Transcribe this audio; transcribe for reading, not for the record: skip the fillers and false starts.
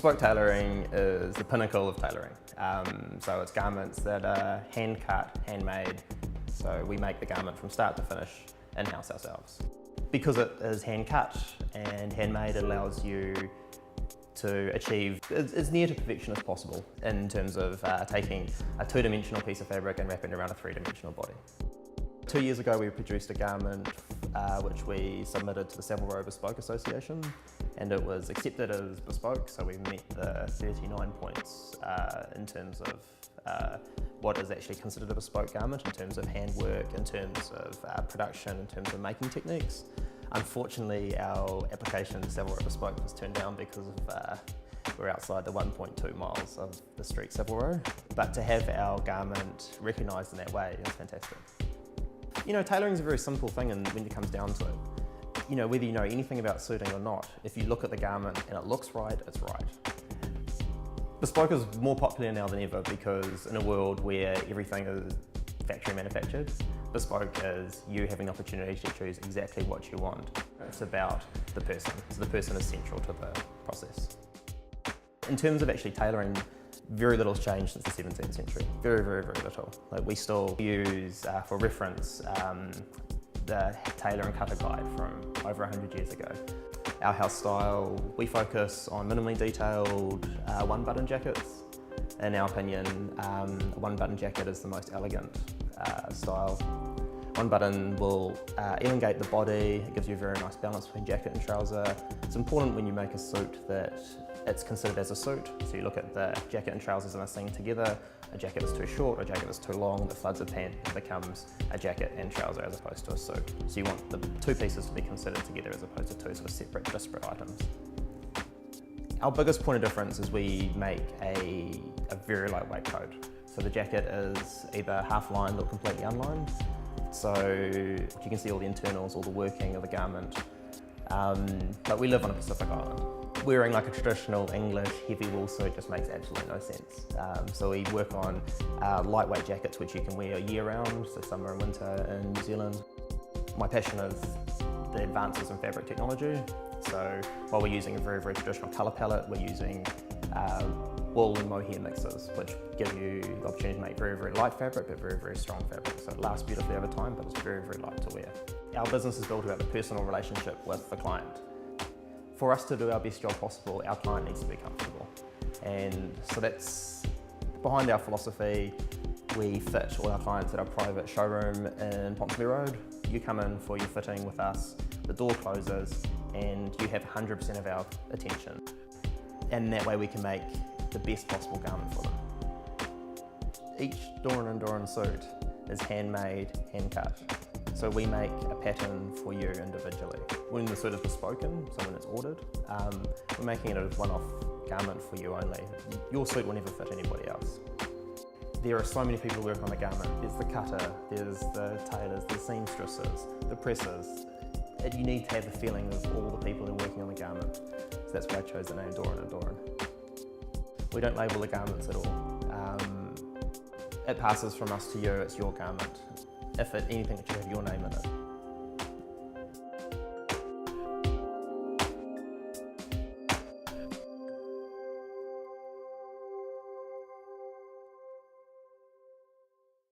Bespoke tailoring is the pinnacle of tailoring. So it's garments that are hand cut, handmade. So we make the garment from start to finish in-house ourselves. Because it is hand cut and handmade, it allows you to achieve as near to perfection as possible in terms of taking a two-dimensional piece of fabric and wrapping it around a three-dimensional body. 2 years ago we produced a garment which we submitted to the Savile Row Bespoke Association, and it was accepted as bespoke, so we met the 39 points in terms of what is actually considered a bespoke garment, in terms of handwork, in terms of production, in terms of making techniques. Unfortunately, our application to Savile Row Bespoke was turned down because of we're outside the 1.2 miles of the street Savile Row. But to have our garment recognised in that way is fantastic. You know, tailoring is a very simple thing, and when it comes down to it, you know, whether you know anything about suiting or not, if you look at the garment and it looks right, it's right. Bespoke is more popular now than ever because in a world where everything is factory manufactured, bespoke is you having the opportunity to choose exactly what you want. It's about the person, so the person is central to the process. In terms of actually tailoring, very little has changed since the 17th century. Very, very, very little. Like we still use, for reference, the tailor and cutter guide from over 100 years ago. Our house style, we focus on minimally detailed one-button jackets. In our opinion, a one-button jacket is the most elegant style. One button will elongate the body, it gives you a very nice balance between jacket and trouser. It's important when you make a suit that it's considered as a suit, so you look at the jacket and trousers and a thing together. A jacket is too short, a jacket is too long, the floods of pant becomes a jacket and trouser as opposed to a suit. So you want the two pieces to be considered together as opposed to two sort of separate, disparate items. Our biggest point of difference is we make a very lightweight coat. So the jacket is either half lined or completely unlined. So you can see all the internals, all the working of the garment. But we live on a Pacific island. Wearing like a traditional English heavy wool suit just makes absolutely no sense. So we work on lightweight jackets which you can wear year round, so summer and winter in New Zealand. My passion is the advances in fabric technology. So while we're using a very, very traditional colour palette, we're using wool and mohair mixes, which give you the opportunity to make very, very light fabric, but very, very strong fabric. So it lasts beautifully over time, but it's very, very light to wear. Our business is built about the personal relationship with the client. For us to do our best job possible, our client needs to be comfortable. And so that's behind our philosophy. We fit all our clients at our private showroom in Ponsonby Road. You come in for your fitting with us, the door closes, and you have 100% of our attention. And that way we can make the best possible garment for them. Each Doran & Doran suit is handmade, hand cut. So we make a pattern for you individually. When the suit is bespoken, so when it's ordered, we're making it a one-off garment for you only. Your suit will never fit anybody else. There are so many people who work on the garment. There's the cutter, there's the tailors, the seamstresses, the pressers. You need to have the feeling of all the people who are working on the garment. So that's why I chose the name Doran & Doran. We don't label the garments at all. It passes from us to you, it's your garment. If anything, it should have your name in it.